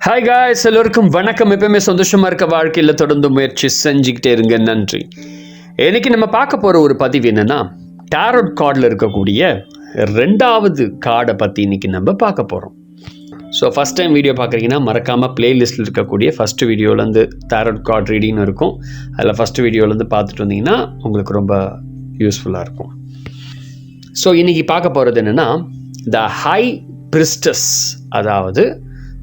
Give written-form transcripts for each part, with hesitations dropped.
Hi guys, எல்லோருக்கும் வணக்கம். எப்பவுமே சந்தோஷமாக இருக்க வாழ்க்கையில் தொடர்ந்து முயற்சி செஞ்சுக்கிட்டே இருங்க. நன்றி. இன்னைக்கு நம்ம பார்க்க போகிற ஒரு பதிவு என்னென்னா, டாரோட் கார்டில் இருக்கக்கூடிய 2வது கார்டை பற்றி இன்னைக்கு நம்ம பார்க்க போகிறோம். ஸோ ஃபஸ்ட் டைம் வீடியோ பார்க்குறீங்கன்னா மறக்காமல் பிளேலிஸ்ட்டில் இருக்கக்கூடிய ஃபஸ்ட்டு வீடியோலேருந்து டாரோட் கார்டு ரீடிங்னு இருக்கும். அதில் ஃபஸ்ட்டு வீடியோலேருந்து பார்த்துட்டு வந்தீங்கன்னா உங்களுக்கு ரொம்ப யூஸ்ஃபுல்லாக இருக்கும். ஸோ இன்றைக்கி பார்க்க போகிறது என்னென்னா, த ஹை பிரிஸ்டஸ், அதாவது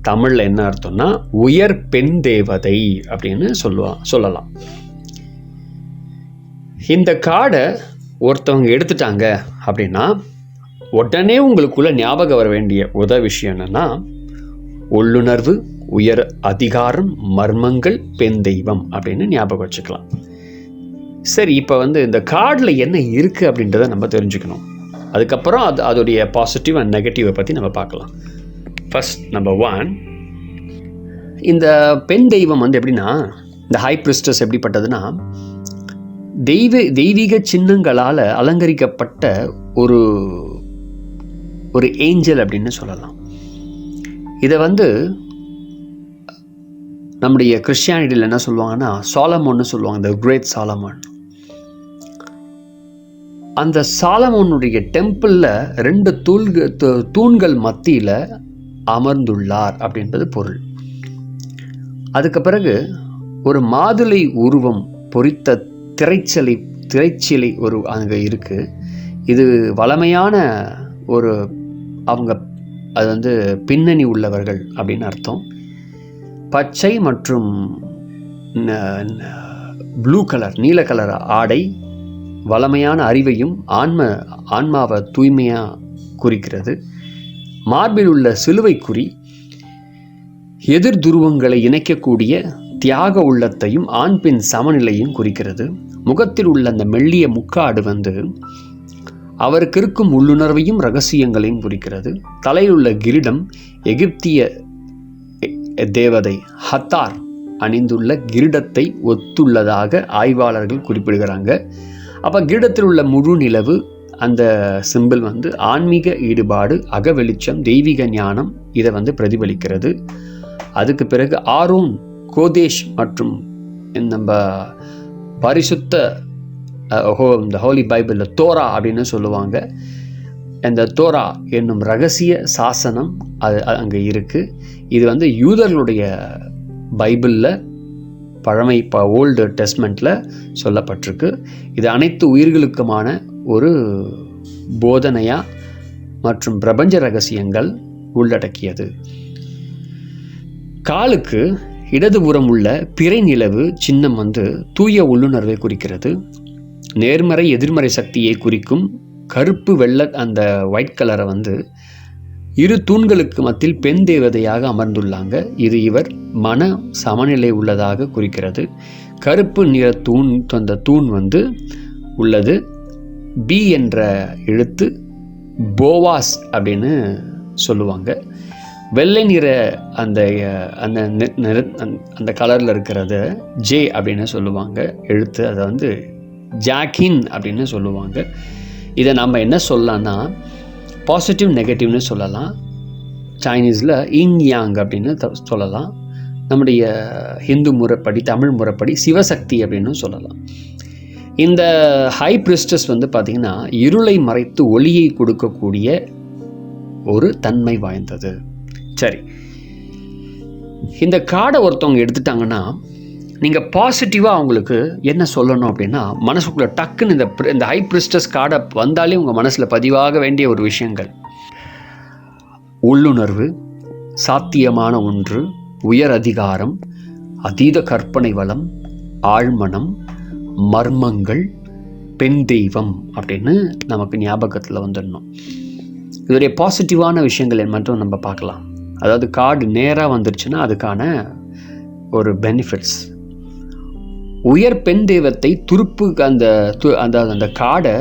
தமிழில் என்ன அர்த்தம்னா உயர் பெண் தேவதை அப்படின்னு சொல்லலாம். இந்த கார்டை ஒருத்தவங்க எடுத்துட்டாங்க அப்படின்னா உடனே உங்களுக்குள்ள ஞாபகம் வர வேண்டிய விஷயம் என்னன்னா, உள்ளுணர்வு, உயர் அதிகாரம், மர்மங்கள், பெண் தெய்வம் அப்படின்னு ஞாபகம் வச்சுக்கலாம். சரி, இப்போ இந்த கார்டில் என்ன இருக்குது அப்படின்றத நம்ம தெரிஞ்சுக்கணும். அதுக்கப்புறம் அதோடைய பாசிட்டிவ் அண்ட் நெகட்டிவை பற்றி நம்ம பார்க்கலாம். ஃபர்ஸ்ட், நம்பர் 1, இந்த பெண் தெய்வம் எப்படின்னா, இந்த ஹை பிரிஸ்டஸ் எப்படிப்பட்டதுன்னா, தெய்வீக சின்னங்களால் அலங்கரிக்கப்பட்ட ஒரு ஏஞ்சல் அப்படின்னு சொல்லலாம். இதை நம்முடைய கிறிஸ்டியானிட்டியில் என்ன சொல்லுவாங்கன்னா, சாலமோன்னு சொல்லுவாங்க, இந்த கிரேட் சாலமோன். அந்த சாலமோனுடைய டெம்பிளில் 2 தூண்கள் மத்தியில் அமர்ந்துள்ளார் அப்படின்றது பொருள். அதுக்கு பிறகு ஒரு மாதுளை உருவம் பொறித்த திரைச்சிலை அங்கே இருக்குது. இது வளமையான அவங்க அது பின்னணி உள்ளவர்கள் அப்படின்னு அர்த்தம். பச்சை மற்றும் ப்ளூ கலர், நீல கலர் ஆடை வளமையான அறிவையும் ஆன்மாவை தூய்மையாக குறிக்கிறது. மார்பில் உள்ள சிலுவை குறி எதிர் துருவங்களை இணைக்கக்கூடிய தியாக உள்ளத்தையும் ஆண் பெண் சமநிலையும் குறிக்கிறது. முகத்தில் உள்ள அந்த மெல்லிய முக்காடு அவருக்கு இருக்கும் உள்ளுணர்வையும் ரகசியங்களையும் குறிக்கிறது. தலையில் உள்ள கிரீடம் எகிப்திய தேவதை ஹத்தார் அணிந்துள்ள கிரீடத்தை ஒத்துள்ளதாக ஆய்வாளர்கள் குறிப்பிடுகிறாங்க. அப்போ கிரீடத்தில் உள்ள முழு நிலவு, அந்த சிம்பிள் ஆன்மீக ஈடுபாடு, அகவெளிச்சம், தெய்வீக ஞானம் இதை பிரதிபலிக்கிறது. அதுக்கு பிறகு ஆரோன், கோதேஷ் மற்றும் நம்ம பரிசுத்த இந்த ஹோலி பைபிளில் தோரா அப்படின்னு சொல்லுவாங்க. இந்த தோரா என்னும் ரகசிய சாசனம் அது அங்கே இருக்குது. இது யூதர்களுடைய பைபிளில் ஓல்டு டெஸ்ட்மெண்ட்டில் சொல்லப்பட்டிருக்கு. இது அனைத்து உயிர்களுக்குமான ஒரு போதனையா மற்றும் பிரபஞ்ச ரகசியங்கள் உள்ளடக்கியது. காலுக்கு இடதுபுறம் உள்ள பிறை நிலவு சின்னம் தூய உள்ளுணர்வை குறிக்கிறது. நேர்மறை எதிர்மறை சக்தியை குறிக்கும் கருப்பு வெள்ளை அந்த ஒயிட் கலரை 2 தூண்களுக்கு மத்தியில் பெண் தேவதையாக அமர்ந்துள்ளாங்க. இது இவர் மன சமநிலை உள்ளதாக குறிக்கிறது. கருப்பு நிற அந்த தூண் உள்ளது. பி என்ற எழுத்து போவாஸ் அப்படின்னு சொல்லுவாங்க. வெள்ளை நிற அந்த கலரில் இருக்கிறது ஜே அப்படின்னு சொல்லுவாங்க எழுத்து. அதை ஜாக்கின் அப்படின்னு சொல்லுவாங்க. இதை நம்ம என்ன சொல்லலாம்னா, பாசிட்டிவ் நெகட்டிவ்னு சொல்லலாம். சைனீஸில் இங் யாங் அப்படின்னு சொல்லலாம். நம்முடைய ஹிந்து முறைப்படி, தமிழ் முறைப்படி சிவசக்தி அப்படின்னு சொல்லலாம். இந்த ஹை பிரிஸ்டஸ் பார்த்திங்கன்னா இருளை மறைத்து ஒளியை கொடுக்கக்கூடிய ஒரு தன்மை வாய்ந்தது. சரி, இந்த கார்டை ஒருத்தவங்க எடுத்துட்டாங்கன்னா நீங்கள் பாசிட்டிவாக அவங்களுக்கு என்ன சொல்லணும் அப்படின்னா, மனசுக்குள்ளே டக்குன்னு இந்த ஹை பிரிஸ்டஸ் கார்டை வந்தாலே உங்கள் மனசில் பதிவாக வேண்டிய ஒரு விஷயங்கள்: உள்ளுணர்வு, சாத்தியமான ஒன்று, உயர் அதிகாரம், அதீத கற்பனை வளம், ஆழ்மனம், மர்மங்கள், பெண் தெய்வம் அப்படின்னு நமக்கு ஞாபகத்தில் வந்துடணும். இதோடைய பாசிட்டிவான விஷயங்கள் மட்டும் நம்ம பார்க்கலாம். அதாவது கார்டு நேராக வந்துருச்சுன்னா அதுக்கான ஒரு பெனிஃபிட்ஸ். உயர் பெண் தெய்வத்தை துருப்பு அந்த கார்டை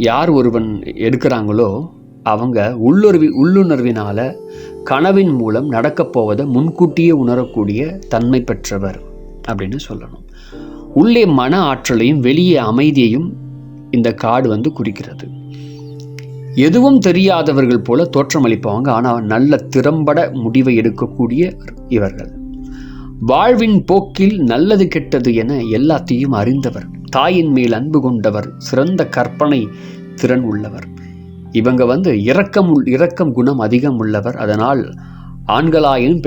யார் ஒருவன் எடுக்கிறாங்களோ அவங்க உள்ளுணர்வினால் கனவின் மூலம் நடக்கப் போவதை முன்கூட்டியே உணரக்கூடிய தன்மை பெற்றவர் அப்படின்னு சொல்லணும். உள்ளே மன ஆற்றலையும் வெளியே அமைதியையும் இந்த கார்டு குறிக்கிறது. எதுவும் தெரியாதவர்கள் போல தோற்றமளிப்பாங்க. ஆனால் நல்ல திறம்பட முடிவை எடுக்கக்கூடிய இவர்கள். வாழ்வின் போக்கில் நல்லது கெட்டது என எல்லாத்தையும் அறிந்தவர். தாயின் மேல் அன்பு கொண்டவர். சிறந்த கற்பனை திறன் உள்ளவர். இவங்க இரக்கம் குணம் அதிகம் உள்ளவர். அதனால் ஆண்களாயினும்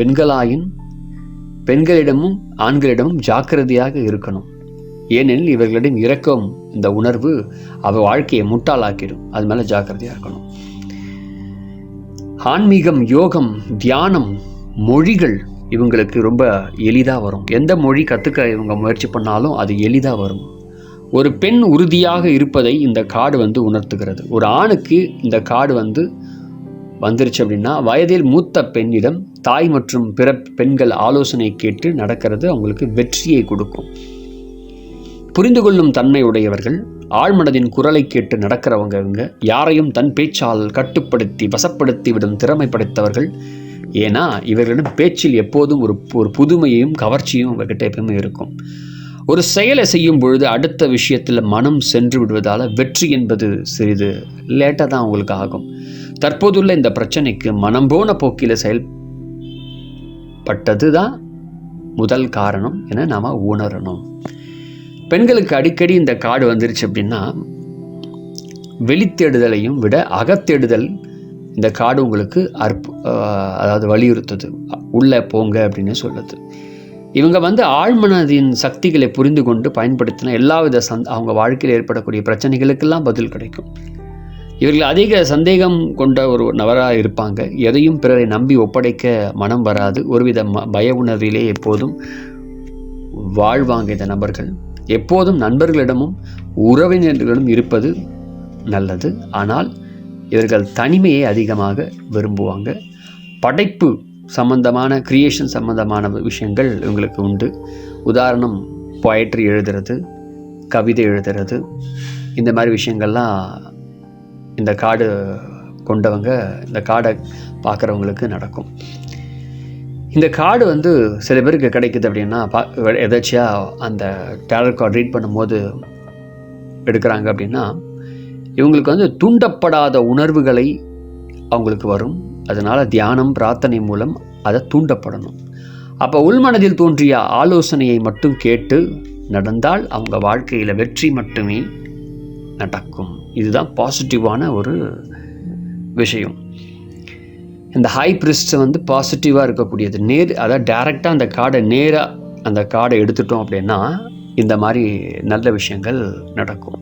பெண்களிடமும் ஆண்களிடமும் ஜாக்கிரதையாக இருக்கணும். ஏனெனில் இவர்களிடம் இரக்கம் இந்த உணர்வு வாழ்க்கையை முட்டாளாக்கிடும். அது மேலே ஜாக்கிரதையாக இருக்கணும். ஆன்மீகம், யோகம், தியானம், மொழிகள் இவங்களுக்கு ரொம்ப எளிதாக வரும். எந்த மொழி கற்றுக்க இவங்க முயற்சி பண்ணாலும் அது எளிதாக வரும். ஒரு பெண் உறுதியாக இருப்பதை இந்த கார்டு உணர்த்துகிறது. ஒரு ஆணுக்கு இந்த கார்டு வந்துருச்சு அப்படின்னா வயதில் மூத்த பெண்ணிடம் தாய் மற்றும் பிற பெண்கள் ஆலோசனை கேட்டு நடக்கிறது அவங்களுக்கு வெற்றியை கொடுக்கும். புரிந்து கொள்ளும் தன்மை உடையவர்கள், ஆழ்மனதின் குரலை கேட்டு நடக்கிறவங்க இவங்க. யாரையும் தன் பேச்சால் கட்டுப்படுத்தி வசப்படுத்தி விடும் திறமை படைத்தவர்கள். ஏன்னா இவர்களிடம் பேச்சில் எப்போதும் ஒரு புதுமையும் கவர்ச்சியும் இவர்கிட்ட எப்பவுமே இருக்கும். ஒரு செயலை செய்யும் பொழுது அடுத்த விஷயத்தில் மனம் சென்று விடுவதால் வெற்றி என்பது சிறிது லேட்டாக தான் அவங்களுக்கு ஆகும். தற்போதுள்ள இந்த பிரச்சனைக்கு மனம் போன போக்கில் செயல்பட்டது தான் முதல் காரணம் என நாம் உணரணும். பெண்களுக்கு அடிக்கடி இந்த கார்டு வந்துருச்சு அப்படின்னா வெளித்தேடுதலையும் விட அகத்தேடுதல் இந்த கார்டு உங்களுக்கு அதாவது வலியுறுத்துது. உள்ளே போங்க அப்படின்னு சொல்லுது. இவங்க ஆழ்மனதின் சக்திகளை புரிந்து கொண்டு பயன்படுத்தின எல்லாவித அவங்க வாழ்க்கையில் ஏற்படக்கூடிய பிரச்சனைகளுக்கெல்லாம் பதில் கிடைக்கும். இவர்கள் அதிக சந்தேகம் கொண்ட ஒரு நபராக இருப்பாங்க. எதையும் பிறரை நம்பி ஒப்படைக்க மனம் வராது. ஒருவித பய உணர்விலே எப்போதும் வாழ்வாங்க இந்த நபர்கள். எப்போதும் நண்பர்களிடமும் உறவினர்களிடம் இருப்பது நல்லது. ஆனால் இவர்கள் தனிமையை அதிகமாக விரும்புவாங்க. படைப்பு சம்பந்தமான கிரியேஷன் சம்பந்தமான விஷயங்கள் இவங்களுக்கு உண்டு. உதாரணம் பொயட்ரி எழுதுறது, கவிதை எழுதுறது, இந்த மாதிரி விஷயங்கள்லாம் இந்த கார்டு கொண்டவங்க, இந்த கார்டை பார்க்குறவங்களுக்கு நடக்கும். இந்த கார்டு சில பேருக்கு கிடைக்குது அப்படின்னா எதாச்சியாக அந்த டேரட் கார்டு ரீட் பண்ணும்போது எடுக்கிறாங்க அப்படின்னா இவங்களுக்கு தூண்டப்படாத உணர்வுகளை அவங்களுக்கு வரும். அதனால் தியானம், பிரார்த்தனை மூலம் அதை தூண்டப்படணும். அப்போ உள்மனதில் தோன்றிய ஆலோசனையை மட்டும் கேட்டு நடந்தால் அவங்க வாழ்க்கையில் வெற்றி மட்டுமே நடக்கும். இதுதான் பாசிட்டிவான ஒரு விஷயம். இந்த ஹை பிரிஸ்ட் பாசிட்டிவாக இருக்கக்கூடியது. அதாவது டைரெக்டாக அந்த கார்டை எடுத்துட்டோம் அப்படின்னா இந்த மாதிரி நல்ல விஷயங்கள் நடக்கும்.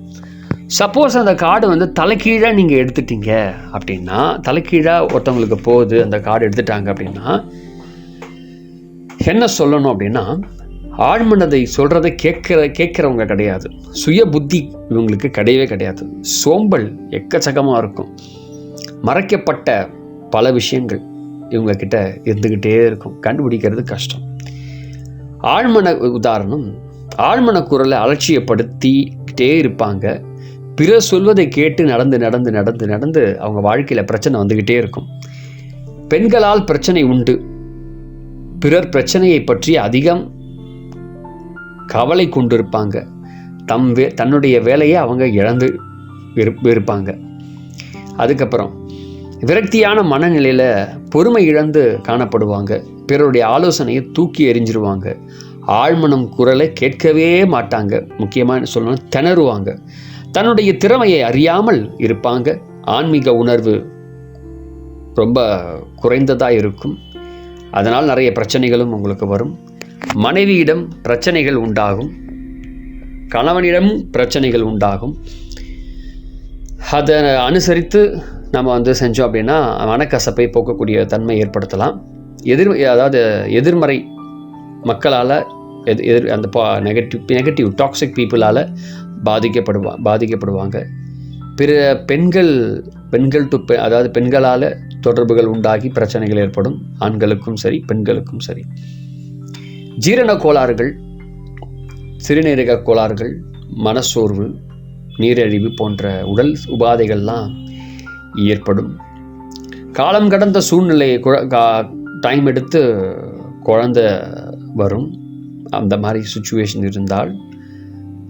சப்போஸ் அந்த கார்டு தலைக்கீழாக நீங்கள் எடுத்துட்டீங்க அப்படின்னா, தலைக்கீழாக ஒருத்தவங்களுக்கு போகுது அந்த கார்டு எடுத்துட்டாங்க அப்படின்னா என்ன சொல்லணும் அப்படின்னா, ஆழ்மனதை சொல்கிறத கேட்குறவங்க கிடையாது. சுய புத்தி இவங்களுக்கு கிடையவே கிடையாது. சோம்பல் எக்கச்சக்கமாக இருக்கும். மறைக்கப்பட்ட பல விஷயங்கள் இவங்கக்கிட்ட இருந்துக்கிட்டே இருக்கும். கண்டுபிடிக்கிறது கஷ்டம். ஆழ்மன உதாரணம், ஆழ்மன குரலை அலட்சியப்படுத்திக்கிட்டே இருப்பாங்க. பிறர் சொல்வதை கேட்டு நடந்து அவங்க வாழ்க்கையில் பிரச்சனை வந்துக்கிட்டே இருக்கும். பெண்களால் பிரச்சனை உண்டு. பிறர் பிரச்சனையை பற்றி அதிகம் கவலை கொண்டிருப்பாங்க. தன்னுடைய வேலையை அவங்க இழந்து இருப்பாங்க. அதுக்கப்புறம் விரக்தியான மனநிலையில் பொறுமை இழந்து காணப்படுவாங்க. பிறருடைய ஆலோசனையை தூக்கி எறிஞ்சிருவாங்க. ஆழ்மனம் குரலை கேட்கவே மாட்டாங்க. முக்கியமாக சொல்லணும், திணறுவாங்க. தன்னுடைய திறமையை அறியாமல் இருப்பாங்க. ஆன்மீக உணர்வு ரொம்ப குறைந்ததாக இருக்கும். அதனால் நிறைய பிரச்சனைகளும் உங்களுக்கு வரும். மனைவியிடம் பிரச்சனைகள் உண்டாகும். கணவனிடம் பிரச்சனைகள் உண்டாகும். அதை அனுசரித்து நம்ம செஞ்சோம் அப்படின்னா மனக்கசப்பை போக்கக்கூடிய தன்மை ஏற்படுத்தலாம். அதாவது எதிர்மறை மக்களால் அந்த நெகட்டிவ் டாக்ஸிக் பீப்புளால் பாதிக்கப்படுவாங்க. பிற பெண்கள் அதாவது பெண்களால் தொடர்புகள் உண்டாகி பிரச்சனைகள் ஏற்படும். ஆண்களுக்கும் சரி, பெண்களுக்கும் சரி. ஜீரண கோளாறுகள், சிறுநீரக கோளாறுகள், மனச்சோர்வு, நீரிழிவு போன்ற உடல் உபாதைகள்லாம் ஏற்படும். காலம் கடந்த சூழ்நிலையை டைம் எடுத்து குழந்தை வரும். அந்த மாதிரி சுச்சுவேஷன் இருந்தால்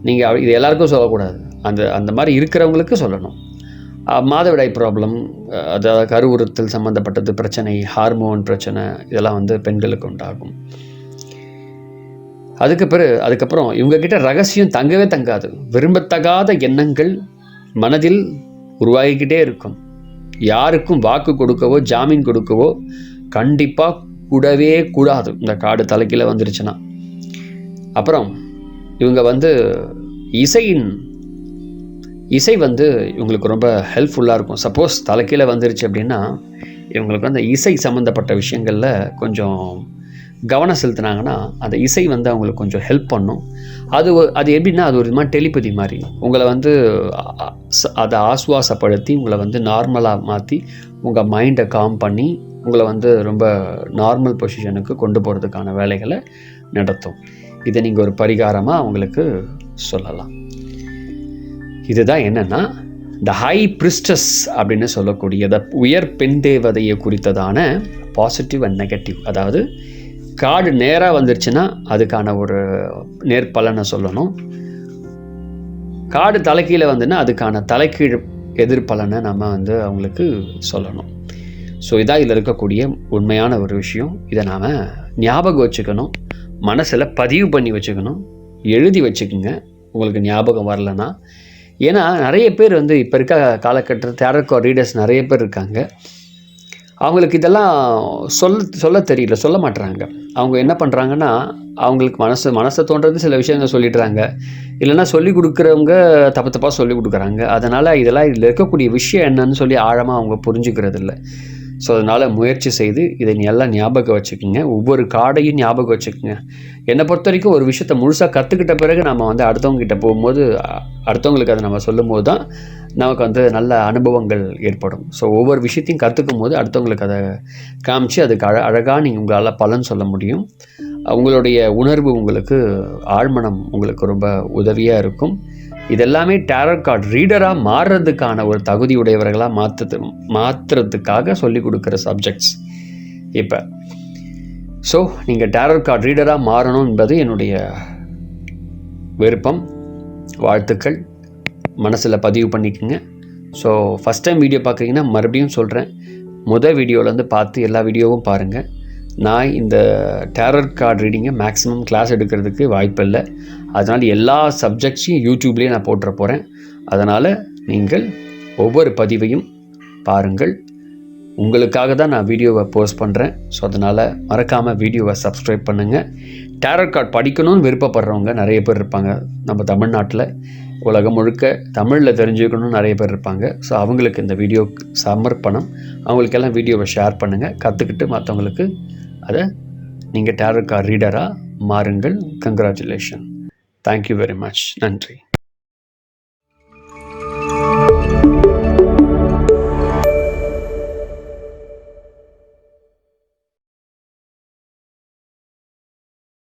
நீங்கள் இது எல்லாருக்கும் சொல்லக்கூடாது. அந்த மாதிரி இருக்கிறவங்களுக்கு சொல்லணும். மாதவிடாய் ப்ராப்ளம், அதாவது கருவுறுத்தல் சம்மந்தப்பட்டது பிரச்சனை, ஹார்மோன் பிரச்சனை, இதெல்லாம் வந்து பெண்களுக்கு உண்டாகும். அதுக்கப்புறம் இவங்கக்கிட்ட ரகசியம் தங்கவே தங்காது. விரும்பத்தகாத எண்ணங்கள் மனதில் உருவாகிக்கிட்டே இருக்கும். யாருக்கும் வாக்கு கொடுக்கவோ ஜாமீன் கொடுக்கவோ கண்டிப்பாக கூடவே கூடாது இந்த கார்டு தலைக்கீழ வந்துருச்சுன்னா. அப்புறம் இவங்க வந்து இசை வந்து இவங்களுக்கு ரொம்ப ஹெல்ப்ஃபுல்லாக இருக்கும். சப்போஸ் தலைக்கீழ வந்துருச்சு அப்படின்னா இவங்களுக்கு வந்து இசை சம்மந்தப்பட்ட விஷயங்களில் கொஞ்சம் கவனம் செலுத்தினாங்கன்னா அந்த இசை வந்து அவங்களுக்கு கொஞ்சம் ஹெல்ப் பண்ணும். அது எப்படின்னா அது ஒரு விதமாக டெலிபதி மாதிரி உங்களை வந்து அதை ஆசுவாசப்படுத்தி உங்களை வந்து நார்மலாக மாற்றி உங்கள் மைண்டை காம் பண்ணி உங்களை வந்து ரொம்ப நார்மல் பொசிஷனுக்கு கொண்டு போகிறதுக்கான வேலைகளை நடத்தும். இதை நீங்கள் ஒரு பரிகாரமாக அவங்களுக்கு சொல்லலாம். இதுதான் என்னென்னா த ஹை பிரிஸ்டஸ் அப்படின்னு சொல்லக்கூடிய உயர் பெண் தேவதையை குறித்ததான பாசிட்டிவ் அண்ட் நெகட்டிவ். அதாவது கார்டு நேராக வந்துருச்சுன்னா அதுக்கான ஒரு நேர்பலனை சொல்லணும். கார்டு தலைக்கீழ வந்துன்னா அதுக்கான தலைக்கீழ் எதிர்பலனை நம்ம வந்து அவங்களுக்கு சொல்லணும். ஸோ இதான் இதில் இருக்கக்கூடிய உண்மையான ஒரு விஷயம். இதை நாம் ஞாபகம் வச்சுக்கணும், மனசில் பதிவு பண்ணி வச்சுக்கணும், எழுதி வச்சுக்கோங்க உங்களுக்கு ஞாபகம் வரலன்னா. ஏன்னா நிறைய பேர் வந்து இப்போ இருக்க காலகட்டத்தில் டேரட் கார்ட் ரீடர்ஸ் நிறைய பேர் இருக்காங்க. அவங்களுக்கு இதெல்லாம் சொல்ல தெரியல, சொல்ல மாட்டுறாங்க. அவங்க என்ன பண்ணுறாங்கன்னா அவங்களுக்கு மனசை தோன்றது சில விஷயங்கள் சொல்லிடுறாங்க, இல்லைன்னா சொல்லிக் கொடுக்குறவங்க தப்பாக சொல்லிக் கொடுக்குறாங்க. அதனால் இதில் இருக்கக்கூடிய விஷயம் என்னன்னு சொல்லி ஆழமாக அவங்க புரிஞ்சுக்கிறது இல்லை. ஸோ அதனால் முயற்சி செய்து இதை எல்லாம் ஞாபகம் வச்சுக்கோங்க. ஒவ்வொரு கார்டையும் ஞாபகம் வச்சுக்கோங்க. என்னை பொறுத்த வரைக்கும் ஒரு விஷயத்தை முழுசாக கற்றுக்கிட்ட பிறகு நம்ம வந்து அடுத்தவங்ககிட்ட போகும்போது அடுத்தவங்களுக்கு அதை நம்ம சொல்லும் போது தான் நமக்கு வந்து நல்ல அனுபவங்கள் ஏற்படும். ஸோ ஒவ்வொரு விஷயத்தையும் கற்றுக்கும் போது அடுத்தவங்களுக்கு அதை காமிச்சு அதுக்கு அழகாக நீங்கள் உங்களால் பலன் சொல்ல முடியும். உங்களுடைய உணர்வு உங்களுக்கு ஆழ்மனம் உங்களுக்கு ரொம்ப உதவியாக இருக்கும். இதெல்லாமே டேரட் கார்டு ரீடராக மாறுறதுக்கான ஒரு தகுதியுடையவர்களாக மாற்றுறதுக்காக சொல்லிக் கொடுக்குற சப்ஜெக்ட்ஸ் இப்போ. ஸோ நீங்கள் டேரட் கார்டு ரீடராக மாறணும் என்பது என்னுடைய விருப்பம். வாழ்த்துக்கள், மனசில் பதிவு பண்ணிக்கோங்க. ஸோ ஃபஸ்ட் டைம் வீடியோ பார்க்குறீங்கன்னா மறுபடியும் சொல்கிறேன், வீடியோவிலேருந்து பார்த்து எல்லா வீடியோவும் பாருங்கள். நான் இந்த டேரட் கார்டு ரீடிங்கை மேக்ஸிமம் கிளாஸ் எடுக்கிறதுக்கு வாய்ப்பு இல்லை. அதனால் எல்லா சப்ஜெக்ட்ஸையும் யூடியூப்லேயே நான் போட்டுற போகிறேன். அதனால் நீங்கள் ஒவ்வொரு பதிவையும் பாருங்கள். உங்களுக்காக தான் நான் வீடியோவை போஸ்ட் பண்ணுறேன். ஸோ அதனால் மறக்காமல் வீடியோவை சப்ஸ்கிரைப் பண்ணுங்கள். டேரட் கார்டு படிக்கணும்னு விருப்பப்படுறவங்க நிறைய பேர் இருப்பாங்க நம்ம தமிழ்நாட்டில். உலகம் முழுக்க தமிழில் தெரிஞ்சுக்கணும்னு நிறைய பேர் இருப்பாங்க. ஸோ அவங்களுக்கு இந்த வீடியோ சமர்ப்பணம். அவங்களுக்கெல்லாம் வீடியோவை ஷேர் பண்ணுங்கள். கற்றுக்கிட்டு மற்றவங்களுக்கு அதை நீங்கள் டேரட் கார்டு ரீடராக மாறுங்கள். கங்க்ராச்சுலேஷன். Thank you very much. நன்றி.